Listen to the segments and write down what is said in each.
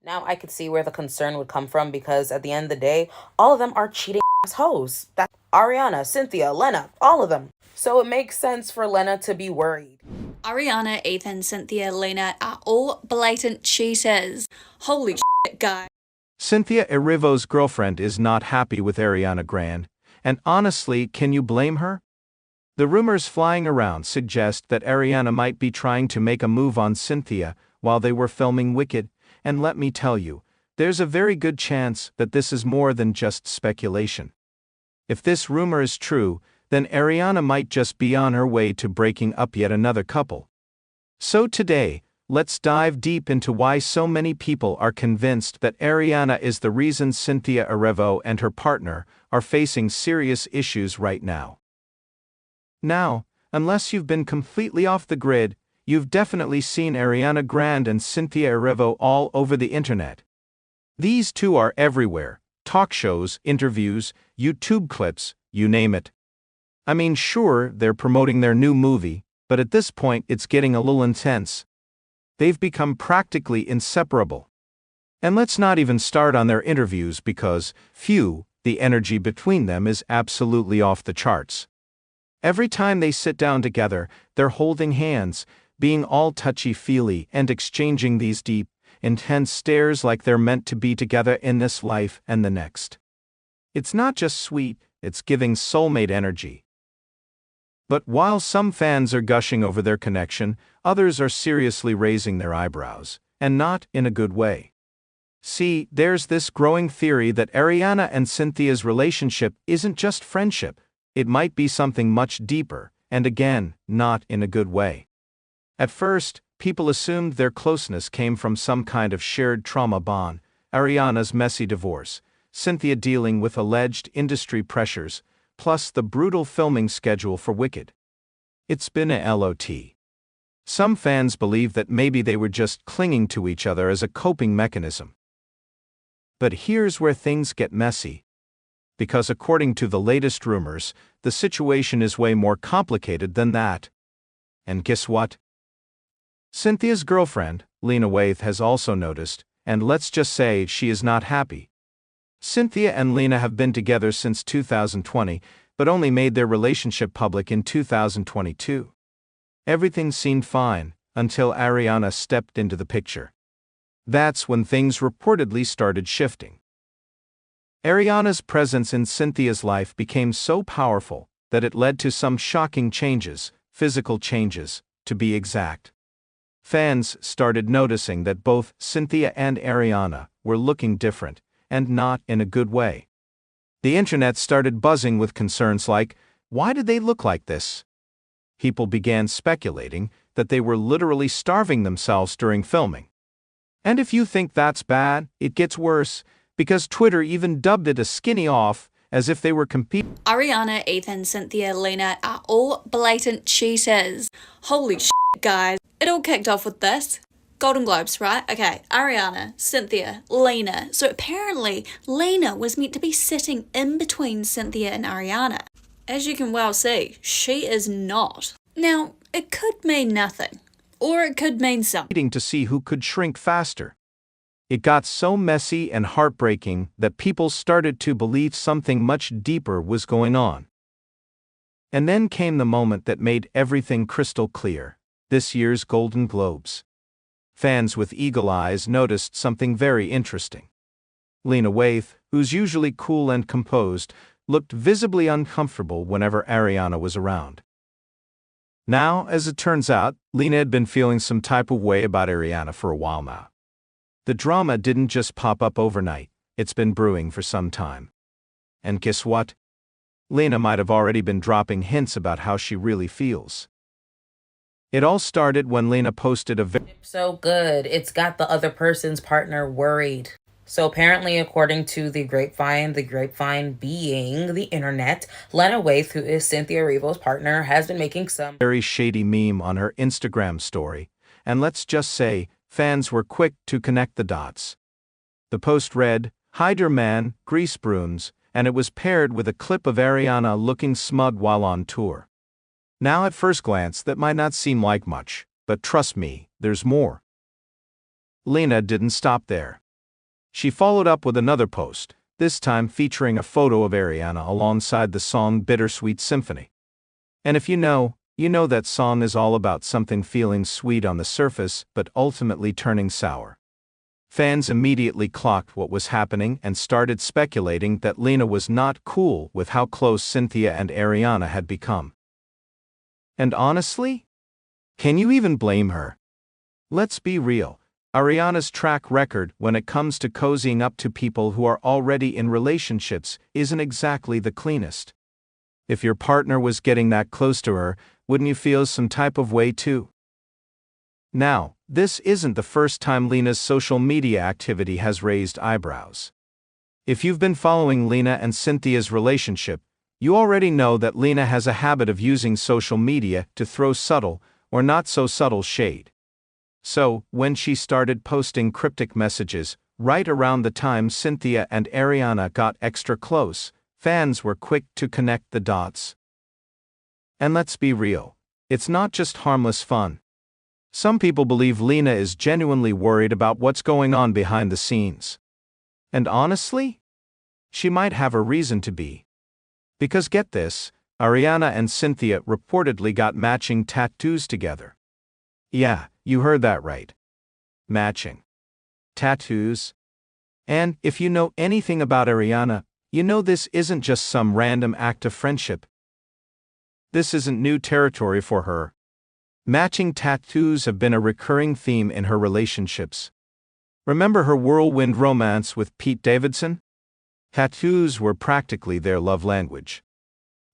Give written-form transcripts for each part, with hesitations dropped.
Now I could see where the concern would come from because at the end of the day, all of them are cheating ass hoes. That's Ariana, Cynthia, Lena, all of them. So it makes sense for Lena to be worried. Ariana, Ethan, Cynthia, Lena are all blatant cheaters. Holy shit, guys. Cynthia Erivo's girlfriend is not happy with Ariana Grande, and honestly, can you blame her? The rumors flying around suggest that Ariana might be trying to make a move on Cynthia while they were filming Wicked, and let me tell you, there's a very good chance that this is more than just speculation. If this rumor is true, then Ariana might just be on her way to breaking up yet another couple. So today, let's dive deep into why so many people are convinced that Ariana is the reason Cynthia Erivo and her partner are facing serious issues right now. Now, unless you've been completely off the grid, you've definitely seen Ariana Grande and Cynthia Erivo all over the internet. These two are everywhere: talk shows, interviews, YouTube clips, you name it. I mean, sure, they're promoting their new movie, but at this point it's getting a little intense. They've become practically inseparable. And let's not even start on their interviews because, phew, the energy between them is absolutely off the charts. Every time they sit down together, they're holding hands, being all touchy-feely and exchanging these deep, intense stares like they're meant to be together in this life and the next. It's not just sweet, it's giving soulmate energy. But while some fans are gushing over their connection, others are seriously raising their eyebrows, and not in a good way. See, there's this growing theory that Ariana and Cynthia's relationship isn't just friendship, it might be something much deeper, and again, not in a good way. At first, people assumed their closeness came from some kind of shared trauma bond: Ariana's messy divorce, Cynthia dealing with alleged industry pressures, plus the brutal filming schedule for Wicked. It's been a lot. Some fans believe that maybe they were just clinging to each other as a coping mechanism. But here's where things get messy. Because according to the latest rumors, the situation is way more complicated than that. And guess what? Cynthia's girlfriend, Lena Waithe, has also noticed, and let's just say she is not happy. Cynthia and Lena have been together since 2020, but only made their relationship public in 2022. Everything seemed fine, until Ariana stepped into the picture. That's when things reportedly started shifting. Ariana's presence in Cynthia's life became so powerful that it led to some shocking changes, physical changes, to be exact. Fans started noticing that both Cynthia and Ariana were looking different, and not in a good way. The internet started buzzing with concerns like, why did they look like this? People began speculating that they were literally starving themselves during filming. And if you think that's bad, it gets worse, because Twitter even dubbed it a skinny off, as if they were competing. Ariana, Ethan, Cynthia, Lena are all blatant cheaters. Holy shit, guys. It all kicked off with this. Golden Globes, right? Okay, Ariana, Cynthia, Lena. So apparently, Lena was meant to be sitting in between Cynthia and Ariana. As you can well see, she is not. Now, it could mean nothing. Or it could mean something. To see who could shrink faster. It got so messy and heartbreaking that people started to believe something much deeper was going on. And then came the moment that made everything crystal clear: this year's Golden Globes. Fans with eagle eyes noticed something very interesting. Lena Waithe, who's usually cool and composed, looked visibly uncomfortable whenever Ariana was around. Now, as it turns out, Lena had been feeling some type of way about Ariana for a while now. The drama didn't just pop up overnight, it's been brewing for some time. And guess what? Lena might have already been dropping hints about how she really feels. It all started when Lena posted a So good, it's got the other person's partner worried. So apparently, according to the grapevine being the internet, Lena Waithe, who is Cynthia Erivo's partner, has been making some very shady meme on her Instagram story, and let's just say, fans were quick to connect the dots. The post read, "Hide your man, grease brooms," and it was paired with a clip of Ariana looking smug while on tour. Now at first glance that might not seem like much, but trust me, there's more. Lena didn't stop there. She followed up with another post, this time featuring a photo of Ariana alongside the song Bittersweet Symphony. And if you know that song is all about something feeling sweet on the surface but ultimately turning sour. Fans immediately clocked what was happening and started speculating that Lena was not cool with how close Cynthia and Ariana had become. And honestly, can you even blame her? Let's be real. Ariana's track record when it comes to cozying up to people who are already in relationships isn't exactly the cleanest. If your partner was getting that close to her, wouldn't you feel some type of way too? Now, this isn't the first time Lena's social media activity has raised eyebrows. If you've been following Lena and Cynthia's relationship, you already know that Lena has a habit of using social media to throw subtle or not so subtle shade. So, when she started posting cryptic messages, right around the time Cynthia and Ariana got extra close, fans were quick to connect the dots. And let's be real, it's not just harmless fun. Some people believe Lena is genuinely worried about what's going on behind the scenes. And honestly, she might have a reason to be. Because get this, Ariana and Cynthia reportedly got matching tattoos together. Yeah, you heard that right. Matching tattoos. And if you know anything about Ariana, you know this isn't just some random act of friendship. This isn't new territory for her. Matching tattoos have been a recurring theme in her relationships. Remember her whirlwind romance with Pete Davidson? Tattoos were practically their love language.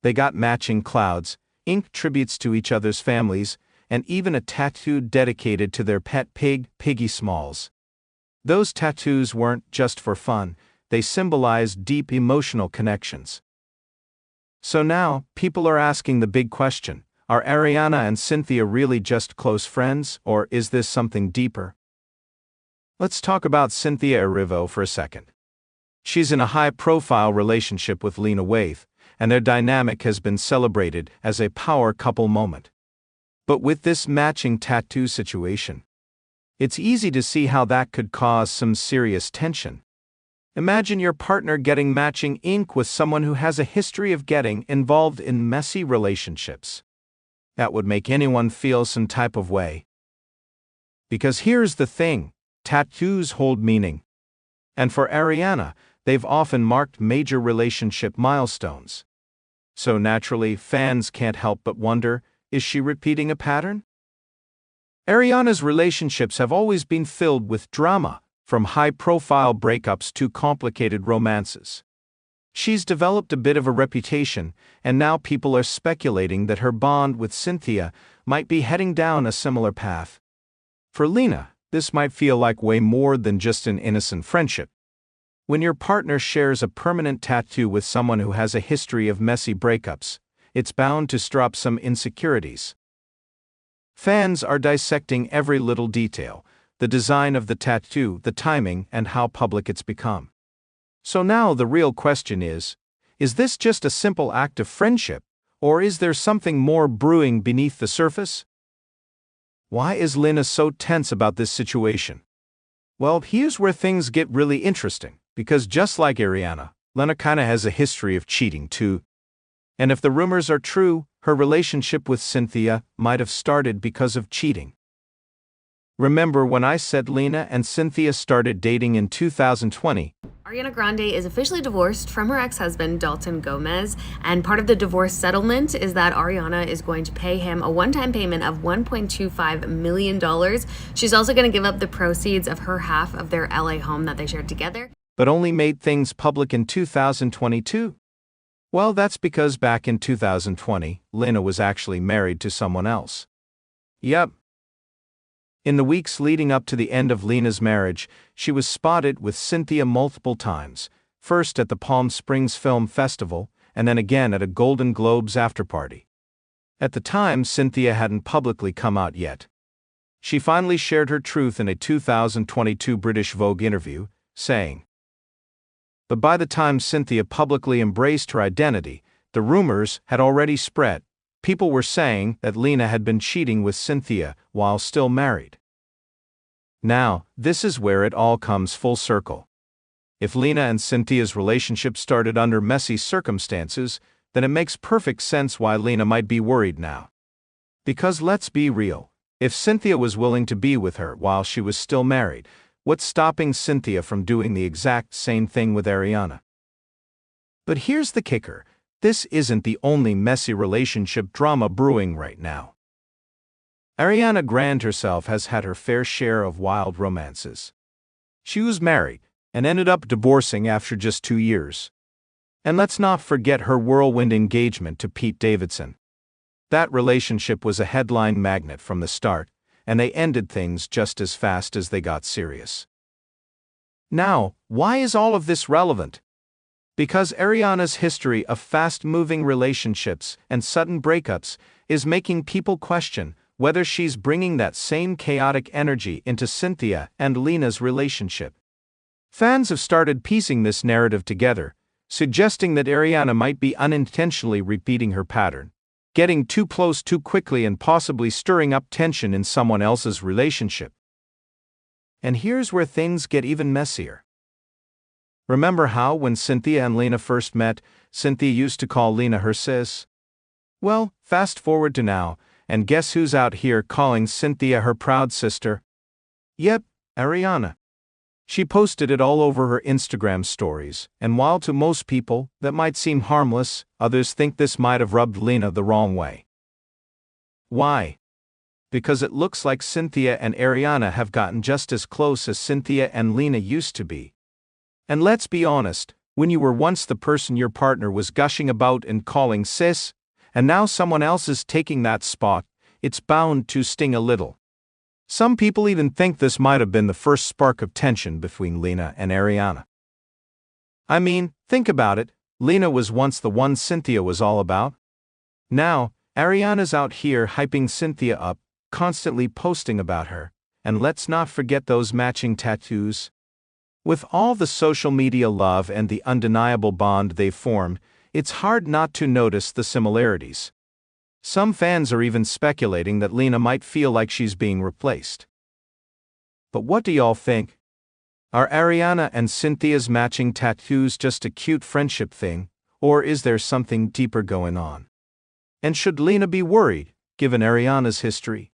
They got matching clouds, inked tributes to each other's families, and even a tattoo dedicated to their pet pig, Piggy Smalls. Those tattoos weren't just for fun, they symbolized deep emotional connections. So now, people are asking the big question. Are Ariana and Cynthia really just close friends, or is this something deeper? Let's talk about Cynthia Erivo for a second. She's in a high-profile relationship with Lena Waithe, and their dynamic has been celebrated as a power couple moment. But with this matching tattoo situation, it's easy to see how that could cause some serious tension. Imagine your partner getting matching ink with someone who has a history of getting involved in messy relationships. That would make anyone feel some type of way. Because here's the thing, tattoos hold meaning. And for Ariana, they've often marked major relationship milestones. So naturally, fans can't help but wonder, is she repeating a pattern? Ariana's relationships have always been filled with drama, from high-profile breakups to complicated romances. She's developed a bit of a reputation, and now people are speculating that her bond with Cynthia might be heading down a similar path. For Lena, this might feel like way more than just an innocent friendship. When your partner shares a permanent tattoo with someone who has a history of messy breakups, it's bound to stir up some insecurities. Fans are dissecting every little detail, the design of the tattoo, the timing, and how public it's become. So now the real question is this just a simple act of friendship, or is there something more brewing beneath the surface? Why is Lena so tense about this situation? Well, here's where things get really interesting, because just like Ariana, Lena kinda has a history of cheating too. And if the rumors are true, her relationship with Cynthia might have started because of cheating. Remember when I said Lena and Cynthia started dating in 2020? Ariana Grande is officially divorced from her ex-husband, Dalton Gomez, and part of the divorce settlement is that Ariana is going to pay him a one-time payment of $1.25 million. She's also going to give up the proceeds of her half of their LA home that they shared together. But only made things public in 2022. Well, that's because back in 2020, Lena was actually married to someone else. Yep. In the weeks leading up to the end of Lena's marriage, she was spotted with Cynthia multiple times, first at the Palm Springs Film Festival, and then again at a Golden Globes afterparty. At the time, Cynthia hadn't publicly come out yet. She finally shared her truth in a 2022 British Vogue interview, saying, "But by the time Cynthia publicly embraced her identity, the rumors had already spread. People were saying that Lena had been cheating with Cynthia while still married." Now, this is where it all comes full circle. If Lena and Cynthia's relationship started under messy circumstances, then it makes perfect sense why Lena might be worried now. Because let's be real, if Cynthia was willing to be with her while she was still married, what's stopping Cynthia from doing the exact same thing with Ariana? But here's the kicker. This isn't the only messy relationship drama brewing right now. Ariana Grande herself has had her fair share of wild romances. She was married and ended up divorcing after just 2 years. And let's not forget her whirlwind engagement to Pete Davidson. That relationship was a headline magnet from the start, and they ended things just as fast as they got serious. Now, why is all of this relevant? Because Ariana's history of fast-moving relationships and sudden breakups is making people question whether she's bringing that same chaotic energy into Cynthia and Lena's relationship. Fans have started piecing this narrative together, suggesting that Ariana might be unintentionally repeating her pattern, getting too close too quickly and possibly stirring up tension in someone else's relationship. And here's where things get even messier. Remember how, when Cynthia and Lena first met, Cynthia used to call Lena her sis? Well, fast forward to now, and guess who's out here calling Cynthia her proud sister? Yep, Ariana. She posted it all over her Instagram stories, and while to most people that might seem harmless, others think this might have rubbed Lena the wrong way. Why? Because it looks like Cynthia and Ariana have gotten just as close as Cynthia and Lena used to be. And let's be honest, when you were once the person your partner was gushing about and calling sis, and now someone else is taking that spot, it's bound to sting a little. Some people even think this might have been the first spark of tension between Lena and Ariana. I mean, think about it, Lena was once the one Cynthia was all about. Now, Ariana's out here hyping Cynthia up, constantly posting about her, and let's not forget those matching tattoos. With all the social media love and the undeniable bond they've formed, it's hard not to notice the similarities. Some fans are even speculating that Lena might feel like she's being replaced. But what do y'all think? Are Ariana and Cynthia's matching tattoos just a cute friendship thing, or is there something deeper going on? And should Lena be worried, given Ariana's history?